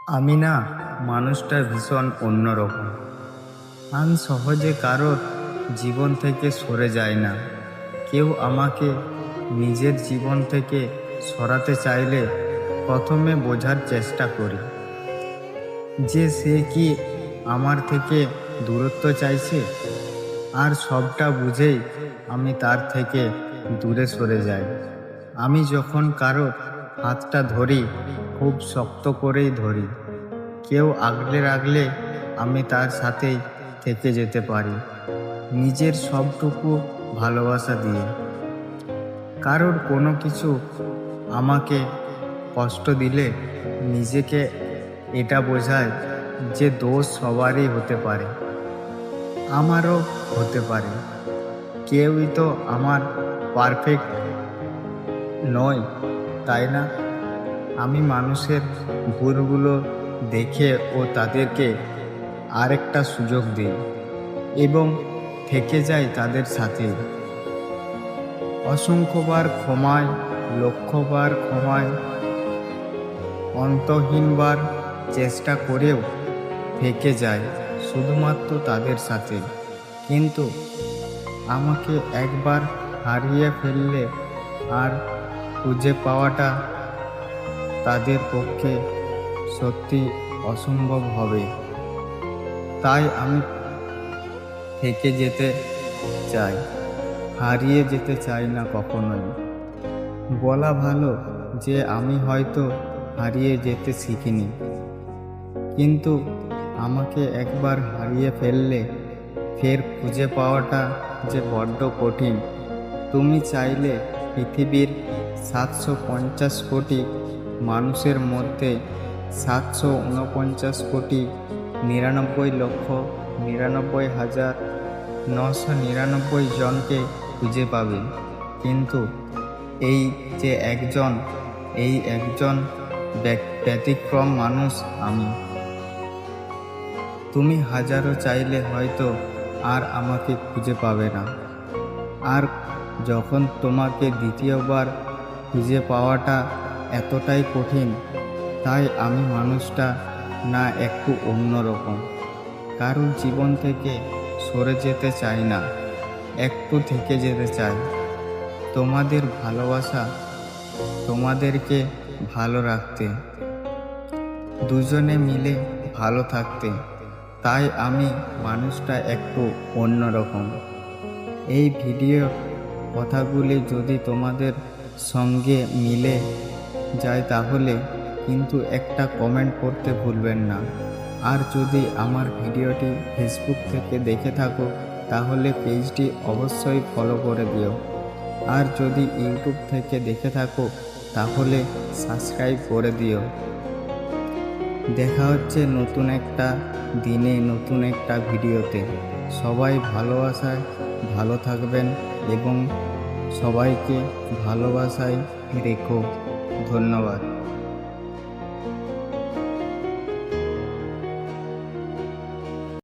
আমি না মানুষটা ভীষণ অন্যরকম। আমি সহজে কারোর জীবন থেকে সরে যাই না। কেউ আমাকে নিজের জীবন থেকে সরাতে চাইলে প্রথমে বোঝার চেষ্টা করি যে সে কি আমার থেকে দূরত্ব চাইছে, আর সবটা বুঝেই আমি তার থেকে দূরে সরে যাই। আমি যখন কারোর হাতটা ধরি, খুব শক্ত করেই ধরি। কেউ আগলে রাখলে আমি তার সাথেই থেকে যেতে পারি, নিজের সবটুকু ভালোবাসা দিয়ে। কারোর কোনো কিছু আমাকে কষ্ট দিলে নিজেকে এটা বোঝায় যে দোষ সবারই হতে পারে, আমারও হতে পারে। কেউই তো আমার পারফেক্ট নয়, তাই না? আমি মানুষের ভুলগুলো দেখে ও তাদেরকে আরেকটা সুযোগ দিই এবং থেকে যাই তাদের সাথে। অসংখ্যবার ক্ষমায়, লক্ষবার ক্ষমায়, অন্তহীনবার চেষ্টা করেও থেকে যায় শুধুমাত্র তাদের সাথে। কিন্তু আমাকে একবার হারিয়ে ফেললে আর খুঁজে পাওয়াটা তাদের পক্ষে সত্যি অসম্ভব হবে। তাই আমি থেকে যেতে চাই, হারিয়ে যেতে চাই না কখনোই। বলা ভালো যে আমি হয়তো হারিয়ে যেতে শিখিনি, কিন্তু আমাকে একবার হারিয়ে ফেললে ফের খুঁজে পাওয়াটা যে বড্ড কঠিন। তুমি চাইলে পৃথিবীর 750 কোটি মানুষের মধ্যে 749,99,99,999 জনকে খুঁজে পাবে, কিন্তু এই যে এই একজন ব্যতিক্রম মানুষ আমি। তুমি হাজারো চাইলে হয়তো আর আমাকে খুঁজে পাবে না। আর যখন তোমাকে দ্বিতীয়বার খুঁজে পাওয়াটা এতটাই কঠিন, তাই আমি মানুষটা না একটু অন্যরকম। কারণ জীবন থেকে সরে যেতে চাই না, একটু থেকে যেতে চাই। তোমাদের ভালোবাসা, তোমাদেরকে ভালো রাখতে, দুজনে মিলে ভালো থাকতে। তাই আমি মানুষটা একটু অন্যরকম। এই ভিডিও কথাগুলি যদি তোমাদের সঙ্গে মিলে যায় তাহলে কিন্তু একটা কমেন্ট করতে ভুলবেন না। আর যদি আমার ভিডিওটি ফেসবুক থেকে দেখে থাকো তাহলে পেজটি অবশ্যই ফলো করে দিও। আর যদি ইউটিউব থেকে দেখে থাকো তাহলে সাবস্ক্রাইব করে দিও। দেখা হচ্ছে নতুন একটা দিনে, নতুন একটা ভিডিওতে। সবাই ভালোবাসায় ভালো থাকবেন এবং সবাইকে ভালোবাসায় রেখো। ধন্যবাদ।